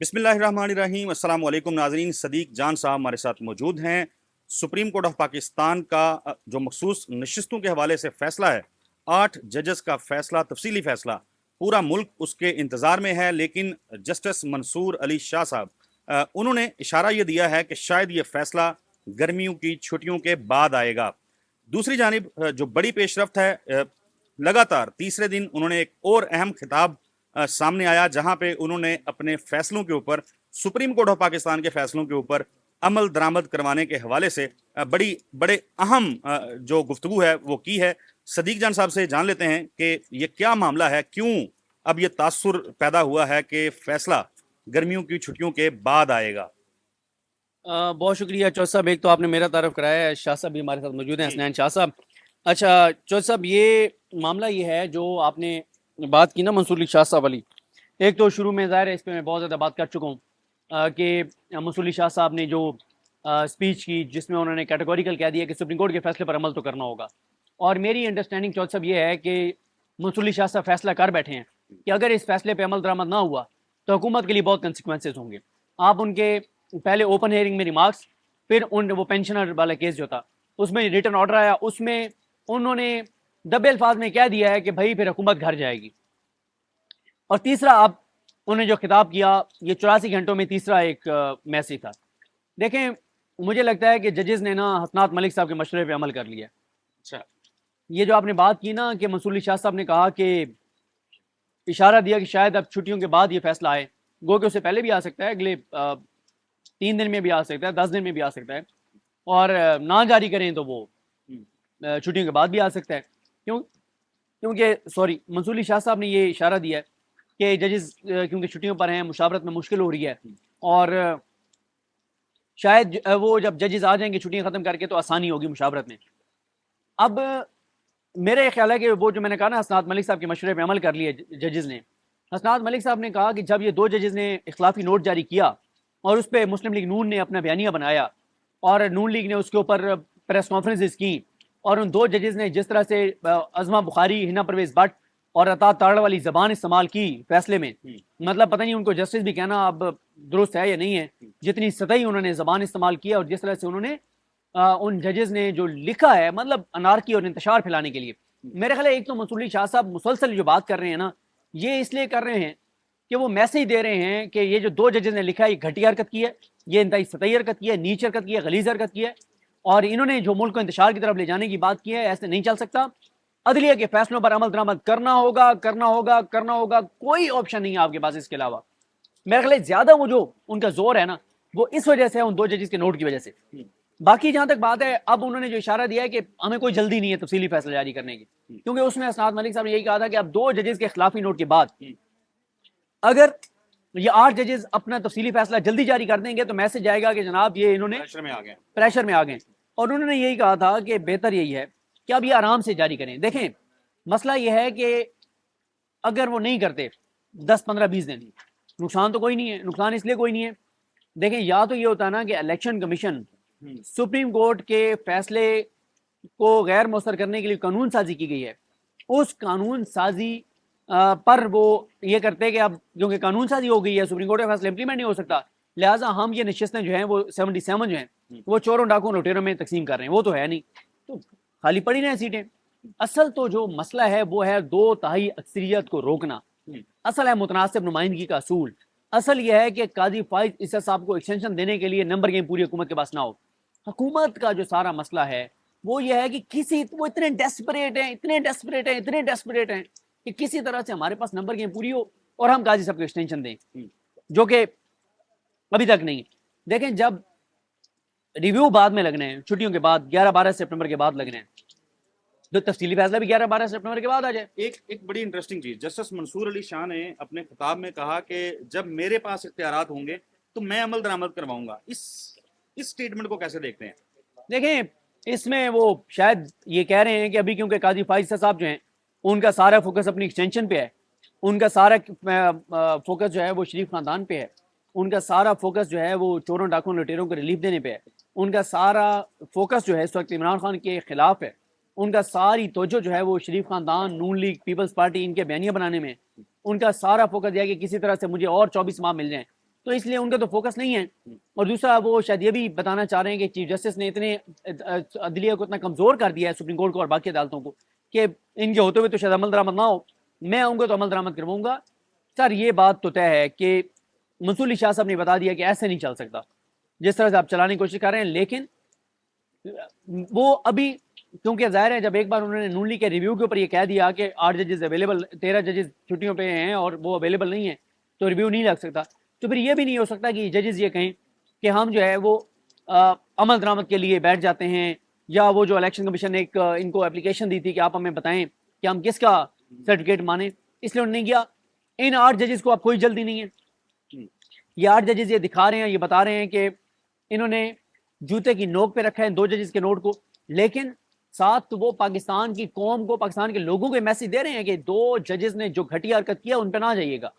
بسم اللہ الرحمن الرحیم۔ السلام علیکم ناظرین، صدیق جان صاحب ہمارے ساتھ موجود ہیں۔ سپریم کورٹ آف پاکستان کا جو مخصوص نشستوں کے حوالے سے فیصلہ ہے، 8 ججز کا فیصلہ، تفصیلی فیصلہ، پورا ملک اس کے انتظار میں ہے، لیکن جسٹس منصور علی شاہ صاحب انہوں نے اشارہ یہ دیا ہے کہ شاید یہ فیصلہ گرمیوں کی چھٹیوں کے بعد آئے گا۔ دوسری جانب جو بڑی پیش رفت ہے، لگاتار تیسرے دن انہوں نے ایک اور اہم خطاب سامنے آیا، جہاں پہ انہوں نے اپنے فیصلوں کے اوپر، سپریم کورٹ آف پاکستان کے فیصلوں کے اوپر عمل درآمد کروانے کے حوالے سے بڑے اہم جو گفتگو ہے وہ کی ہے۔ صدیق جان صاحب سے جان لیتے ہیں کہ یہ کیا معاملہ ہے، کیوں اب یہ تاثر پیدا ہوا ہے کہ فیصلہ گرمیوں کی چھٹیوں کے بعد آئے گا۔ بہت شکریہ چودھری صاحب، ایک تو آپ نے میرا تعارف کرایا ہے، شاہ صاحب بھی ہمارے ساتھ موجود ہیں، حسنین شاہ صاحب۔ اچھا چودھری صاحب، یہ معاملہ یہ ہے جو آپ نے بات کی نا منصور علی شاہ صاحب والی، ایک تو شروع میں ظاہر ہے اس پہ میں بہت زیادہ بات کر چکا ہوں کہ منصور علی شاہ صاحب نے جو اسپیچ کی جس میں انہوں نے کیٹیگوریکل کہہ دیا کہ سپریم کورٹ کے فیصلے پر عمل تو کرنا ہوگا، اور میری انڈرسٹینڈنگ چودھری صاحب یہ ہے کہ منصور علی شاہ صاحب فیصلہ کر بیٹھے ہیں کہ اگر اس فیصلے پہ عمل درآمد نہ ہوا تو حکومت کے لیے بہت کنسیکوینسز ہوں گے۔ آپ ان کے پہلے اوپن ہیئرنگ میں ریمارکس، پھر وہ پینشنر والا کیس جو تھا اس میں ریٹرن آرڈر آیا، اس میں انہوں نے دبے الفاظ میں کہہ دیا ہے کہ بھائی پھر حکومت گھر جائے گی۔ اور تیسرا اب انہوں نے جو خطاب کیا، یہ 84 گھنٹوں میں تیسرا ایک میسج تھا۔ دیکھیں مجھے لگتا ہے کہ ججز نے نا حسنات ملک صاحب کے مشورے پہ عمل کر لیا۔ اچھا، یہ جو آپ نے بات کی نا کہ منصور علی شاہ صاحب نے کہا کہ اشارہ دیا کہ شاید اب چھٹیوں کے بعد یہ فیصلہ آئے، گو کہ اس سے پہلے بھی آ سکتا ہے، اگلے 3 دن میں بھی آ سکتا ہے، 10 دن میں بھی آ سکتا ہے، اور نہ جاری کریں تو وہ چھٹیوں کے بعد بھی آ سکتا ہے۔ کیونکہ منصور علی شاہ صاحب نے یہ اشارہ دیا ہے کہ ججز کیونکہ چھٹیوں پر ہیں، مشاورت میں مشکل ہو رہی ہے، اور شاید وہ جب ججز آ جائیں گے چھٹیاں ختم کر کے تو آسانی ہوگی مشاورت میں۔ اب میرا یہ خیال ہے کہ وہ جو میں نے کہا نا حسنات ملک صاحب کے مشورے پہ عمل کر لیے ججز نے، حسنات ملک صاحب نے کہا کہ جب یہ 2 ججز نے اختلافی نوٹ جاری کیا اور اس پہ مسلم لیگ نون نے اپنا بیانیہ بنایا اور نون لیگ نے اس کے اوپر پریس کانفرنسز کی، اور ان 2 ججز نے جس طرح سے عظمہ بخاری، ہنا پرویز بٹ اور عطا تاڑ والی زبان استعمال کی فیصلے میں، مطلب پتہ نہیں ان کو جسٹس بھی کہنا اب درست ہے یا نہیں ہے، جتنی سطحی انہوں نے زبان استعمال کیا اور جس طرح سے انہوں نے ان ججز نے جو لکھا ہے، مطلب انارکی اور انتشار پھیلانے کے لیے۔ میرے خیال ہے ایک تو منصور علی شاہ صاحب مسلسل جو بات کر رہے ہیں نا، یہ اس لیے کر رہے ہیں کہ وہ میسیج دے رہے ہیں کہ یہ جو 2 ججز نے لکھا ہے یہ گھٹیا حرکت کی ہے، یہ انتہائی سطحی حرکت کی ہے، نیچ حرکت کی ہے، غلیظ حرکت کی ہے، اور انہوں نے جو ملک کو انتشار کی طرف لے جانے کی بات کی ہے، ایسے نہیں چل سکتا۔ عدلیہ کے فیصلوں پر عمل درآمد کرنا ہوگا، کرنا ہوگا، کرنا ہوگا، کوئی آپشن نہیں ہے آپ کے پاس اس کے علاوہ۔ میرے خیال ہے زیادہ وہ جو ان کا زور ہے نا وہ اس وجہ سے ہے، ان 2 ججز کے نوٹ کی وجہ سے۔ باقی جہاں تک بات ہے، اب انہوں نے جو اشارہ دیا ہے کہ ہمیں کوئی جلدی نہیں ہے تفصیلی فیصلہ جاری کرنے کی، کیونکہ اس میں حسنات ملک صاحب نے یہی کہا تھا کہ اب 2 ججز کے خلافی نوٹ کے بعد اگر یہ 8 ججز اپنا تفصیلی فیصلہ جلدی جاری کر دیں گے تو میسج آئے گا کہ جناب یہ انہوں نے پریشر میں آ گئے، اور انہوں نے یہی کہا تھا کہ بہتر یہی ہے کہ اب یہ آرام سے جاری کریں۔ دیکھیں مسئلہ یہ ہے کہ اگر وہ نہیں کرتے 10 15 20 دن، نقصان تو کوئی نہیں ہے، نقصان اس لیے کوئی نہیں ہے، دیکھیں یا تو یہ ہوتا ہے نا کہ الیکشن کمیشن سپریم کورٹ کے فیصلے کو غیر مؤثر کرنے کے لیے قانون سازی کی گئی ہے، اس قانون سازی پر وہ یہ کرتے کہ اب کیونکہ قانون سازی ہو گئی ہے، سپریم کورٹ کا فیصلہ امپلیمنٹ نہیں ہو سکتا، لہٰذا ہم یہ نشستیں جو ہیں وہ 77 جو ہیں وہ چوروں ڈاکوں لٹیروں میں تقسیم کر رہے ہیں، وہ تو ہے نہیں، تو خالی پڑی رہے سیٹیں۔ اصل تو جو مسئلہ ہے وہ ہے 2/3 اکثریت کو روکنا، اصل ہے متناسب نمائندگی کا اصول، اصل یہ ہے کہ قاضی فائز عیسیٰ صاحب کو ایکسٹینشن دینے کے لیے نمبر گیم پوری حکومت کے پاس نہ ہو۔ حکومت کا جو سارا مسئلہ ہے وہ یہ ہے کہ وہ اتنے ڈیسپریٹ ہیں کہ کسی طرح سے ہمارے پاس نمبر گیم پوری ہو اور ہم قاضی صاحب کو ایکسٹینشن دیں، جو کہ ابھی تک نہیں۔ دیکھیں جب ریویو بعد میں لگنے ہیں، چھٹیوں کے بعد 11-12 سپٹمبر کے بعد لگنے ہیں، تو تفصیلی فیصلہ بھی 11-12 سپٹمبر کے بعد آ جائے۔ ایک بڑی انٹرسٹنگ چیز جسٹس منصور علی شاہ نے اپنے خطاب میں کہا کہ جب میرے پاس اختیارات ہوں گے تو میں عمل درآمد کرواؤں گا۔ اس سٹیٹمنٹ کو کیسے دیکھتے ہیں؟ دیکھیں اس میں وہ شاید یہ کہہ رہے ہیں کہ ابھی کیونکہ قاضی فائز صاحب جو ہیں ان کا سارا فوکس اپنی ایکسٹینشن پہ ہے، ان کا سارا فوکس جو ہے وہ شریف خاندان پہ ہے، ان کا سارا فوکس جو ہے وہ چوروں ڈاکوں لٹیروں کو ریلیف دینے پہ ہے، ان کا سارا فوکس جو ہے اس وقت عمران خان کے خلاف ہے، ان کا ساری توجہ جو ہے وہ شریف خاندان، نون لیگ، پیپلز پارٹی، ان کے بیانیہ بنانے میں، ان کا سارا فوکس یہ ہے کہ کسی طرح سے مجھے اور 24 ماہ مل جائیں تو اس لیے ان کا تو فوکس نہیں ہے. اور دوسرا وہ شاید یہ بھی بتانا چاہ رہے ہیں کہ چیف جسٹس نے اتنے عدلیہ کو اتنا کمزور کر دیا ہے, سپریم کورٹ کو اور باقی عدالتوں کو, کہ ان کے ہوتے ہوئے تو شاید عمل درآمد نہ ہو, میں آؤں گا تو عمل درآمد کرواؤں گا. سر یہ بات تو طے ہے کہ منصور علی شاہ صاحب نے بتا دیا کہ ایسے نہیں چل سکتا جس طرح سے آپ چلانے کی کوشش کر رہے ہیں. لیکن وہ ابھی کیونکہ ظاہر ہے جب ایک بار انہوں نے نون لیگ کے ریویو کے اوپر یہ کہہ دیا کہ 8 ججز اویلیبل, 13 ججز چھٹیوں پہ ہیں اور وہ اویلیبل نہیں ہیں تو ریویو نہیں لگ سکتا, تو پھر یہ بھی نہیں ہو سکتا کہ ججز یہ کہیں کہ ہم جو ہے وہ عمل درآمد کے لیے بیٹھ جاتے ہیں, یا وہ جو الیکشن کمیشن نے ایک ان کو اپلیکیشن دی تھی کہ آپ ہمیں بتائیں کہ ہم کس کا سرٹیفکیٹ مانیں, اس لیے انہوں نے نہیں کیا. ان 8 ججز کو اب کوئی جلدی نہیں ہے. یہ 8 ججز یہ دکھا رہے ہیں, یہ بتا رہے ہیں کہ انہوں نے جوتے کی نوک پہ رکھا ہے 2 ججز کے نوٹ کو, لیکن ساتھ وہ پاکستان کی قوم کو, پاکستان کے لوگوں کو میسج دے رہے ہیں کہ 2 ججز نے جو گھٹیا حرکت کیا ان پہ نہ جائیے گا,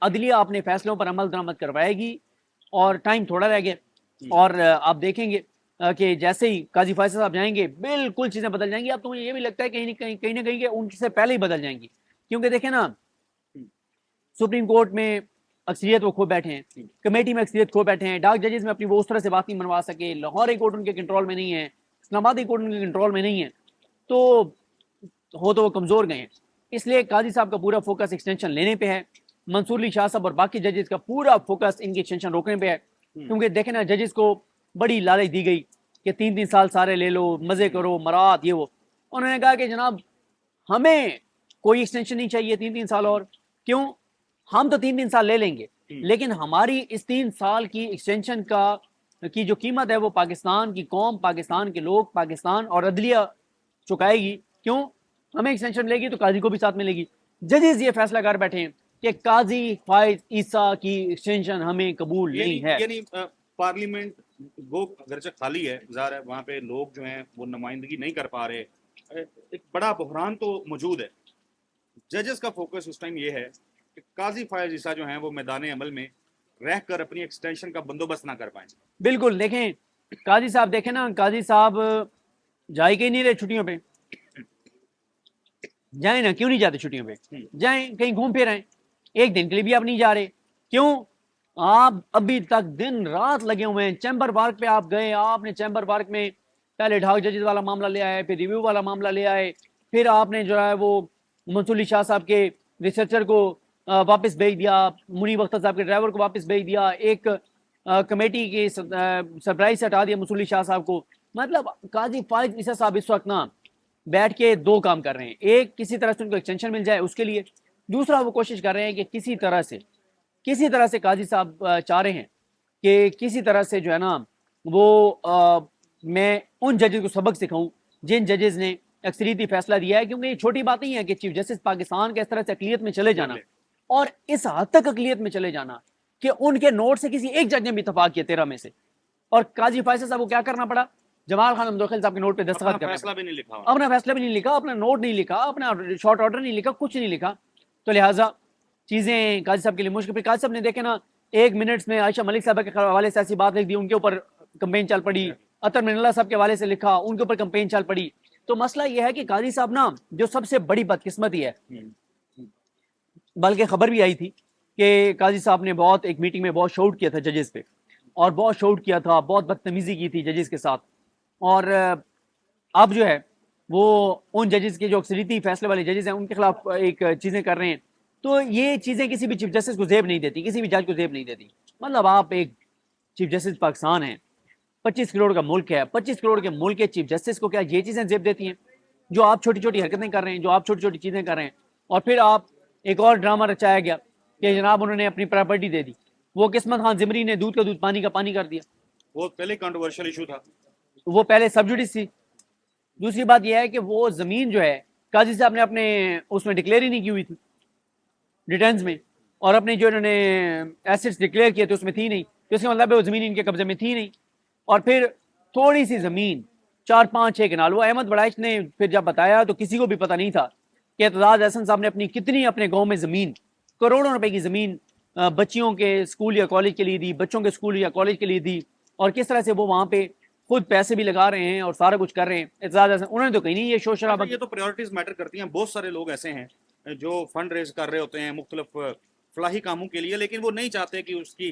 عدلیہ اپنے فیصلوں پر عمل درآمد کروائے گی اور ٹائم تھوڑا رہ گیا. اور آپ دیکھیں گے کہ جیسے ہی قاضی فیصل صاحب جائیں گے بالکل چیزیں بدل جائیں گی. اب تو مجھے یہ بھی لگتا ہے کہیں نہ کہیں کہ ان سے پہلے ہی بدل جائیں گی, کیونکہ دیکھیں نا سپریم کورٹ میں اکثریت وہ کھو بیٹھے ہیں, کمیٹی میں اکثریت کھو بیٹھے ہیں, ڈاک ججز میں اپنی وہ اس طرح سے بات نہیں منوا سکے, لاہور ہائی کورٹ ان کے کنٹرول میں نہیں ہے, اسلام آباد ہائی کورٹ ان کے کنٹرول میں نہیں ہے, تو وہ کمزور گئے ہیں. اس لیے قاضی صاحب کا پورا فوکس ایکسٹینشن لینے پہ ہے, منصور علی شاہ صاحب اور باقی ججز کا پورا فوکس ان کی ایکسٹینشن روکنے پہ ہے. کیونکہ دیکھیں نا ججز کو بڑی لالچ دی گئی کہ 3 سال سارے لے لو, مزے کرو, مراد یہ وہ. انہوں نے کہا کہ جناب ہمیں کوئی ایکسٹینشن نہیں چاہیے 3 سال اور, کیوں, ہم تو 3 سال لے لیں گے, لیکن ہماری اس 3 سال کی ایکسٹینشن کی جو قیمت ہے وہ پاکستان کی قوم, پاکستان کے لوگ, پاکستان اور عدلیہ چکائے گی. کیوں, ہمیں ایکسٹینشن ملے گی تو قاضی کو بھی ساتھ ملے گی. ججز یہ فیصلہ کر بیٹھے ہیں کہ قاضی فائز عیسیٰ کی ایکسٹینشن ہمیں قبول نہیں ہے. یعنی پارلیمنٹ وہ اگرچہ خالی ہے, ظاہر ہے وہاں پہ لوگ جو ہیں وہ نمائندگی نہیں کر پا رہے, ایک بڑا بحران تو موجود ہے. ججز کا فوکس اس ٹائم یہ ہے کہ قاضی فائز عیسیٰ جو ہیں وہ میدان عمل میں رہ کر اپنی ایکسٹینشن کا بندوبست نہ کر پائیں. بالکل, دیکھیں قاضی صاحب, دیکھیں نا قاضی صاحب جائے کے نہیں رہے چھٹیوں پہ, جائیں نا, کیوں نہیں جاتے چھٹیوں پہ, جائیں کہیں گھوم پھر آئیں, ایک دن کے لیے بھی آپ نہیں جا رہے. کیوں, آپ ابھی تک دن رات لگے ہوئے ہیں. چیمبر پارک پہ آپ گئے, آپ نے چیمبر پارک میں پہلے ڈھاک ججز والا معاملہ لے آئے, پھر ریویو والا معاملہ لے آئے, پھر آپ نے جو ہے وہ منصور علی شاہ صاحب کے ریسرچر کو واپس بھیج دیا, منیب اختر صاحب کے ڈرائیور کو واپس بھیج دیا, ایک کمیٹی کی سرپرائز سے ہٹا دیا منصور علی شاہ صاحب کو. مطلب قاضی فائز عیسیٰ صاحب اس وقت نا بیٹھ کے 2 کام کر رہے ہیں, ایک کسی طرح سے ان کو ایکسٹینشن مل جائے اس کے لیے, دوسرا وہ کوشش کر رہے ہیں کہ کسی طرح سے قاضی صاحب چاہ رہے ہیں کہ کسی طرح سے جو ہے نا وہ میں ان ججز کو سبق سکھاؤں جن ججز نے اکثریتی فیصلہ دیا ہے. کیونکہ یہ چھوٹی بات نہیں ہے کہ چیف جسٹس پاکستان کے اس طرح سے اقلیت میں چلے جانا, اور اس حد تک اقلیت میں چلے جانا کہ ان کے نوٹ سے کسی ایک جج نے بھی اتفاق کیا 13 میں سے, اور قاضی فیصل صاحب کو کیا کرنا پڑا, جمال خان امدوخیل صاحب کے نوٹ پہ دستخط کرنا, فیصلہ بھی نہیں لکھا, اپنا فیصلہ بھی نہیں لکھا, اپنا نوٹ نہیں لکھا, اپنا شارٹ آرڈر نہیں لکھا, کچھ نہیں لکھا. تو لہٰذا چیزیں قاضی صاحب کے لیے مشکل. پھر قاضی صاحب نے دیکھے نا 1 منٹ میں عائشہ ملک صاحب کے حوالے سے ایسی بات لکھ دی, ان کے اوپر کمپین چل پڑی, اطہر من اللہ صاحب کے حوالے سے لکھا, ان کے اوپر کمپین چل پڑی. تو مسئلہ یہ ہے کہ قاضی صاحب نا جو سب سے بڑی بدقسمتی ہے, بلکہ خبر بھی آئی تھی کہ قاضی صاحب نے بہت ایک میٹنگ میں بہت شاؤٹ کیا تھا ججز پہ, اور بہت شاؤٹ کیا تھا, بہت بدتمیزی کی تھی ججز کے ساتھ. اور اب جو ہے وہ ان ججز کے جو اکثریتی فیصلے والے ججز ہیں ان کے خلاف ایک چیزیں کر رہے ہیں. تو یہ چیزیں کسی بھی چیف جسٹس کو زیب نہیں دیتی, کسی بھی جج کو زیب نہیں دیتی. مطلب آپ ایک چیف جسٹس پاکستان ہیں, 25 کروڑ کا ملک ہے, 25 کروڑ کے ملک کے چیف جسٹس کو کیا یہ چیزیں زیب دیتی ہیں جو آپ چھوٹی چھوٹی حرکتیں کر رہے ہیں, جو آپ چھوٹی چھوٹی چیزیں کر رہے ہیں. اور پھر آپ ایک اور ڈرامہ رچایا گیا کہ جناب انہوں نے اپنی پراپرٹی دے دی, وہ قسمت خان زمری نے دودھ کا دودھ پانی کا پانی کر دیا. وہ پہلے کنٹروورشل ایشو تھا, وہ پہلے سبجوڈیس تھی. دوسری بات یہ ہے کہ وہ زمین جو ہے قاضی صاحب نے اپنے اس میں ڈکلیئر ہی نہیں کی ہوئی تھی ریٹرنز میں, اور اپنے جو انہوں نے ایسٹس ڈکلیئر کیے تھے اس میں تھی نہیں, تو اس کا مطلب ہے وہ زمین ان کے قبضے میں تھی نہیں. اور پھر تھوڑی سی زمین 4-5-6 کنال, وہ احمد بڑائش نے پھر جب بتایا تو کسی کو بھی پتہ نہیں تھا کہ اعتزاز احسن صاحب نے اپنی کتنی اپنے گاؤں میں زمین, کروڑوں روپے کی زمین بچیوں کے اسکول یا کالج کے لیے دی, بچوں کے اسکول یا کالج کے لیے دی, اور کس طرح سے وہ وہاں پہ خود پیسے بھی لگا رہے ہیں اور سارا کچھ کر رہے ہیں. اعتزاز احسن انہوں نے تو کہیں نہیں یہ شور شرابہ. یہ تو پریورٹیز میٹر کرتی ہیں. بہت سارے لوگ ایسے ہیں جو فنڈ ریز کر رہے ہوتے ہیں مختلف فلاحی کاموں کے لیے, لیکن وہ نہیں چاہتے کہ اس کی